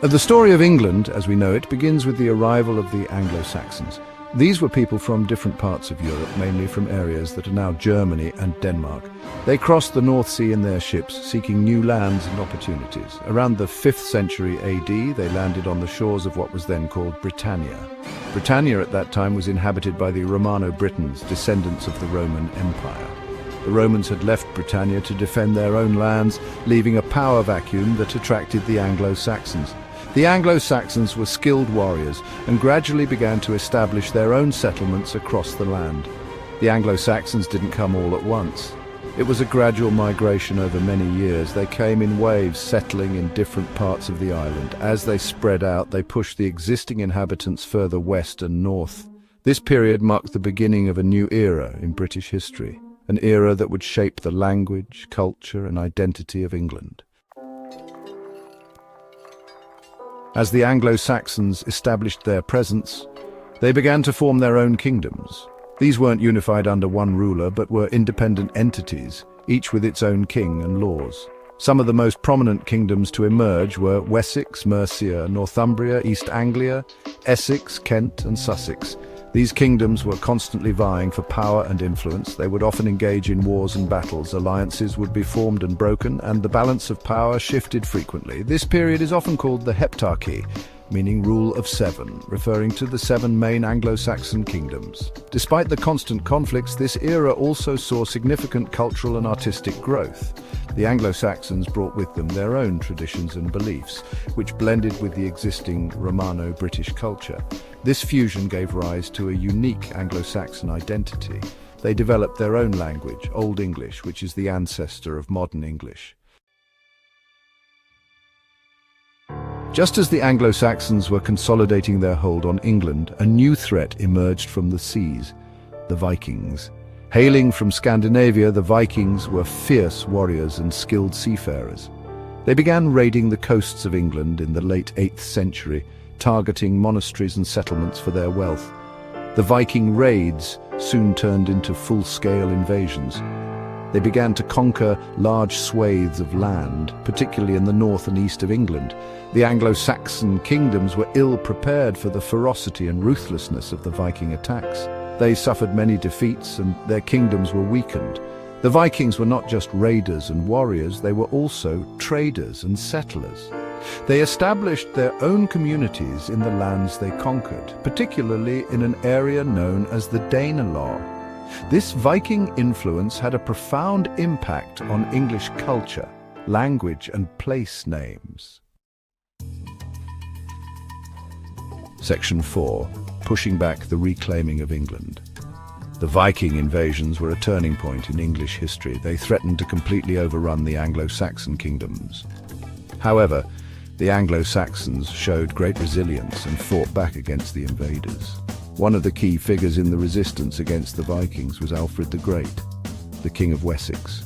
The story of England, as we know it, begins with the arrival of the Anglo-Saxons. These were people from different parts of Europe, mainly from areas that are now Germany and Denmark. They crossed the North Sea in their ships, seeking new lands and opportunities. Around the 5th century AD, they landed on the shores of what was then called Britannia. Britannia at that time was inhabited by the Romano-Britons, descendants of the Roman Empire. The Romans had left Britannia to defend their own lands, leaving a power vacuum that attracted the Anglo-Saxons. The Anglo-Saxons were skilled warriors and gradually began to establish their own settlements across the land. The Anglo-Saxons didn't come all at once. It was a gradual migration over many years. They came in waves, settling in different parts of the island. As they spread out, they pushed the existing inhabitants further west and north. This period marked the beginning of a new era in British history, an era that would shape the language, culture, and identity of England. As the Anglo-Saxons established their presence, they began to form their own kingdoms. These weren't unified under one ruler, but were independent entities, each with its own king and laws. Some of the most prominent kingdoms to emerge were Wessex, Mercia, Northumbria, East Anglia, Essex, Kent, and Sussex. These kingdoms were constantly vying for power and influence. They would often engage in wars and battles. Alliances would be formed and broken, and the balance of power shifted frequently. This period is often called the Heptarchy, meaning rule of seven, referring to the 7 main Anglo-Saxon kingdoms. Despite the constant conflicts, this era also saw significant cultural and artistic growth. The Anglo-Saxons brought with them their own traditions and beliefs, which blended with the existing Romano-British culture. This fusion gave rise to a unique Anglo-Saxon identity. They developed their own language, Old English, which is the ancestor of modern English. Just as the Anglo-Saxons were consolidating their hold on England, a new threat emerged from the seas: the Vikings. Hailing from Scandinavia, the Vikings were fierce warriors and skilled seafarers. They began raiding the coasts of England in the late 8th century, targeting monasteries and settlements for their wealth. The Viking raids soon turned into full-scale invasions. They began to conquer large swathes of land, particularly in the north and east of England. The Anglo-Saxon kingdoms were ill-prepared for the ferocity and ruthlessness of the Viking attacks. They suffered many defeats and their kingdoms were weakened. The Vikings were not just raiders and warriors, they were also traders and settlers. They established their own communities in the lands they conquered, particularly in an area known as the Danelaw. This Viking influence had a profound impact on English culture, language, and place names. Section 4. Pushing back the reclaiming of England. The Viking invasions were a turning point in English history. They threatened to completely overrun the Anglo-Saxon kingdoms. However, the Anglo-Saxons showed great resilience and fought back against the invaders. One of the key figures in the resistance against the Vikings was Alfred the Great, the King of Wessex.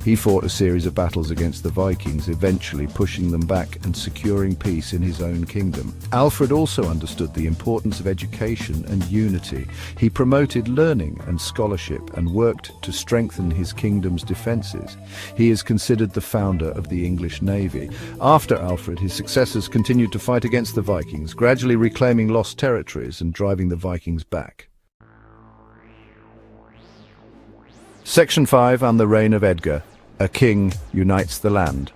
He fought a series of battles against the Vikings, eventually pushing them back and securing peace in his own kingdom. Alfred also understood the importance of education and unity. He promoted learning and scholarship and worked to strengthen his kingdom's defences. He is considered the founder of the English Navy. After Alfred, his successors continued to fight against the Vikings, gradually reclaiming lost territories and driving the Vikings back. Section 5 on the reign of Edgar. A king unites the land.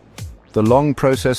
The long process